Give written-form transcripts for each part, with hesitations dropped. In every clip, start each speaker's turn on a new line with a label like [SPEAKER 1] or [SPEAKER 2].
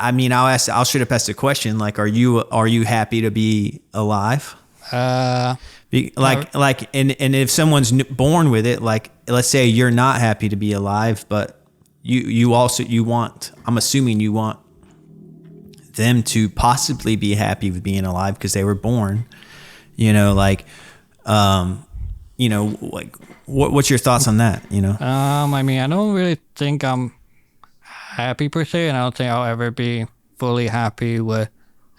[SPEAKER 1] I mean, I'll should have asked a question. Like, are you happy to be alive? And if someone's born with it, like, let's say you're not happy to be alive, but I'm assuming you want them to possibly be happy with being alive because they were born, like, like what's your thoughts on that?
[SPEAKER 2] I mean, I don't really think I'm happy per se, and I don't think I'll ever be fully happy with.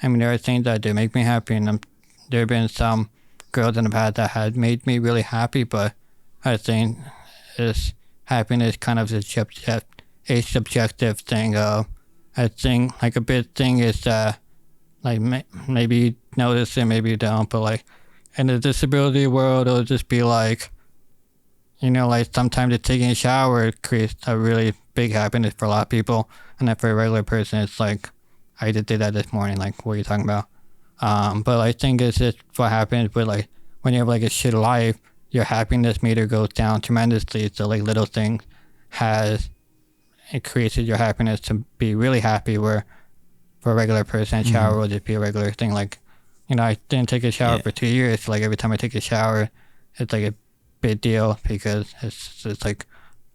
[SPEAKER 2] I mean, there are things that do make me happy, and there have been some girls in the past that had made me really happy, but I think happiness kind of a subjective thing. I think like a big thing is like maybe you notice it, maybe you don't, but like in the disability world, it'll just be like, like sometimes taking a shower creates a really big happiness for a lot of people, and then for a regular person, it's like, I just did that this morning. Like, what are you talking about? But I think it's just what happens with like when you have like a shit life, your happiness meter goes down tremendously. So like little things increases your happiness to be really happy. Where for a regular person, a shower will just be a regular thing. Like, I didn't take a shower for 2 years. So like every time I take a shower, it's like a big deal because it's like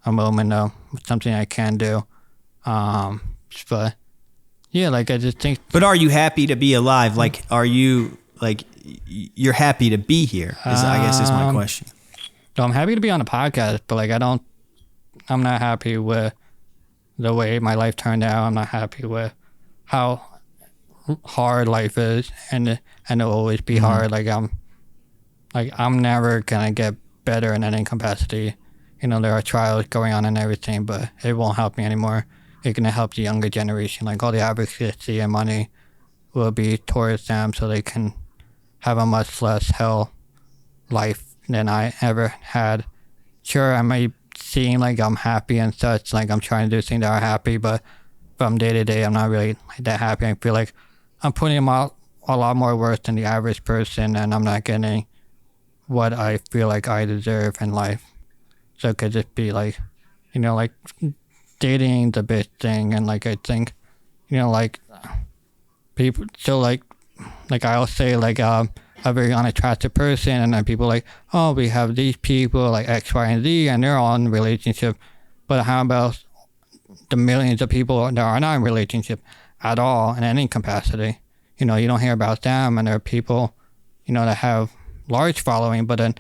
[SPEAKER 2] a moment of something I can do. But yeah, like I just think.
[SPEAKER 1] But are you happy to be alive? Like, are you like you're happy to be here? I guess is my question.
[SPEAKER 2] So I'm happy to be on the podcast, but like I'm not happy with the way my life turned out. I'm not happy with how hard life is, and it'll always be hard. Like I'm never gonna get better in any capacity. There are trials going on and everything, but it won't help me anymore. It's gonna help the younger generation. Like all the advocacy and money will be towards them, so they can have a much less hell life than I ever had. Sure, I might seem like I'm happy and such, like I'm trying to do things that are happy, but from day to day, I'm not really that happy. I feel like I'm putting in a lot more work than the average person, and I'm not getting what I feel like I deserve in life. So it could just be like, like dating the big thing, and like I think, like people. So like I'll say like a very unattractive person, and then people like, oh, we have these people like X, Y, and Z, and they're all in a relationship. But how about the millions of people that are not in a relationship at all in any capacity? You don't hear about them, and there are people, that have large following, but then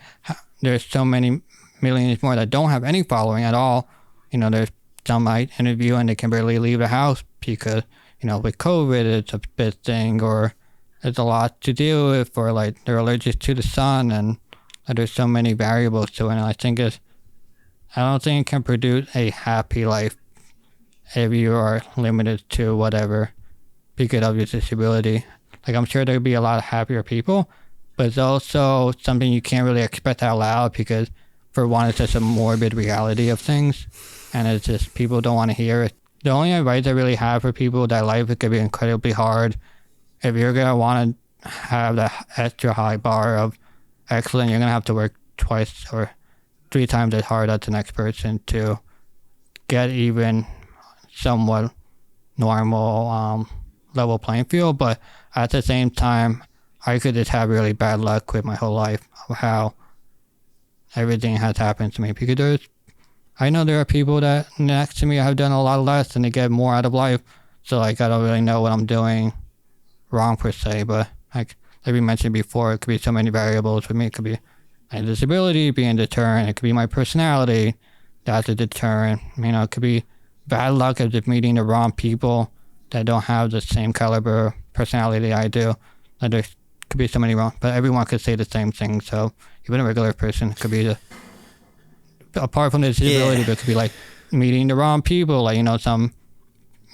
[SPEAKER 2] there's so many millions more that don't have any following at all. There's some I interview and they can barely leave the house because, with COVID, it's a big thing, or it's a lot to deal with, or like they're allergic to the sun, and there's so many variables to it. And I don't think it can produce a happy life if you are limited to whatever because of your disability. Like I'm sure there'll be a lot of happier people, but it's also something you can't really expect out loud because, for one, it's just a morbid reality of things, and it's just people don't want to hear it. The only advice I really have for people that life is going to be incredibly hard. If you're going to want to have that extra high bar of excellence, you're going to have to work twice or 3 times as hard as the next person to get even somewhat normal level playing field. But at the same time, I could just have really bad luck with my whole life of how everything has happened to me, because I know there are people that next to me have done a lot less and they get more out of life. So like I don't really know what I'm doing wrong per se, but like we mentioned before, it could be so many variables. For me, it could be my disability being a deterrent. It could be my personality that's a deterrent. It could be bad luck of just meeting the wrong people that don't have the same caliber personality I do. Like there could be so many wrong, but everyone could say the same thing. So even a regular person could be apart from the disability, but it could be like meeting the wrong people. Like, some,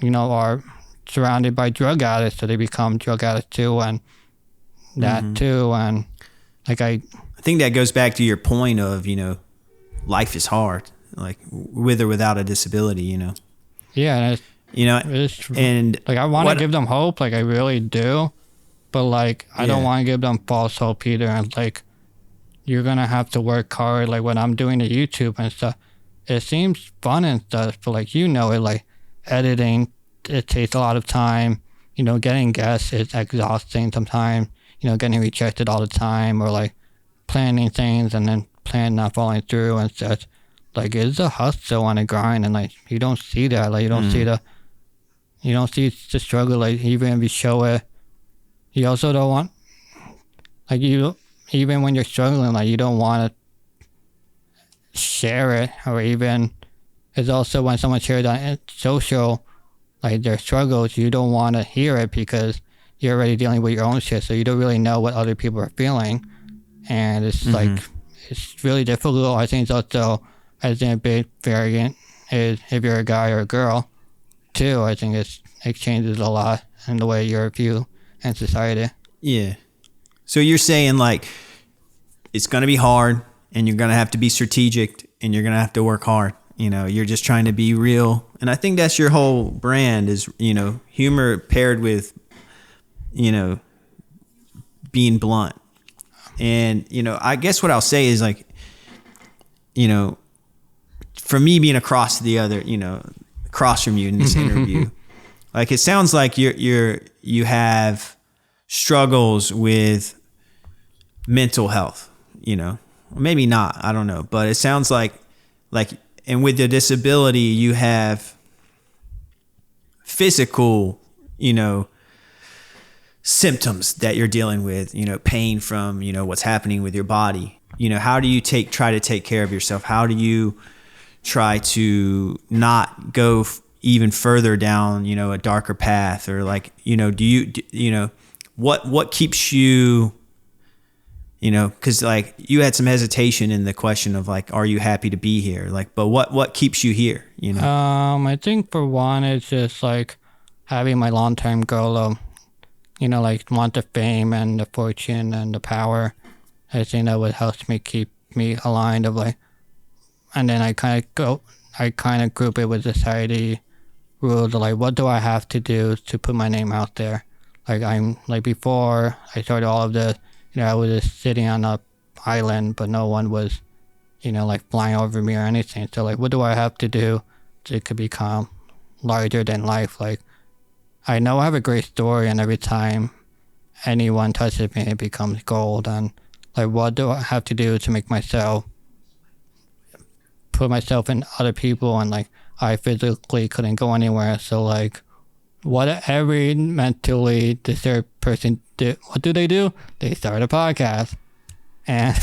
[SPEAKER 2] are surrounded by drug addicts, so they become drug addicts too, and that too. And like I
[SPEAKER 1] think that goes back to your point of, life is hard, like with or without a disability,
[SPEAKER 2] Yeah,
[SPEAKER 1] and
[SPEAKER 2] like I want to give them hope, like I really do, but like I don't want to give them false hope either. And like you're gonna have to work hard. Like when I'm doing the YouTube and stuff, it seems fun and stuff, but like it, like editing it takes a lot of time. Getting guests is exhausting sometimes. Getting rejected all the time, or like planning things and then plan not following through and such. Like, it's a hustle and a grind, and like you don't see that. Like, you don't see the struggle. Like, even if you show it, you also don't want, like, even when you're struggling, like, you don't want to share it. Or even, it's also when someone shares on social, like, their struggles, you don't want to hear it because you're already dealing with your own shit, so you don't really know what other people are feeling. And it's like, it's really difficult. I think it's also, I think a big variant is if you're a guy or a girl too. I think it changes a lot in the way you're viewed in society.
[SPEAKER 1] Yeah. So you're saying, like, it's going to be hard, and you're going to have to be strategic, and you're going to have to work hard. You're just trying to be real. And I think that's your whole brand is, humor paired with, being blunt. And, I guess what I'll say is, like, for me being across from you in this interview, like, it sounds like you have struggles with mental health, maybe not, I don't know, but it sounds like, and with the disability, you have physical, symptoms that you're dealing with, pain from, what's happening with your body. How do you try to take care of yourself? How do you try to not go even further down, a darker path? Or like, what keeps you, because like you had some hesitation in the question of like, are you happy to be here? Like, but what keeps you here?
[SPEAKER 2] I think for one, it's just like having my long-term goal of, like, want the fame and the fortune and the power. I think that would help me keep me aligned of like, and then I kind of group it with society rules of like, what do I have to do to put my name out there? Like, I'm like, before I started all of this, I was just sitting on a island, but no one was, like, flying over me or anything. So like, what do I have to do to become larger than life? Like, I know I have a great story, and every time anyone touches me, it becomes gold. And like, what do I have to do to make myself, put myself in other people? And like, I physically couldn't go anywhere. So like, what every mentally disturbed person do? What do? They start a podcast. And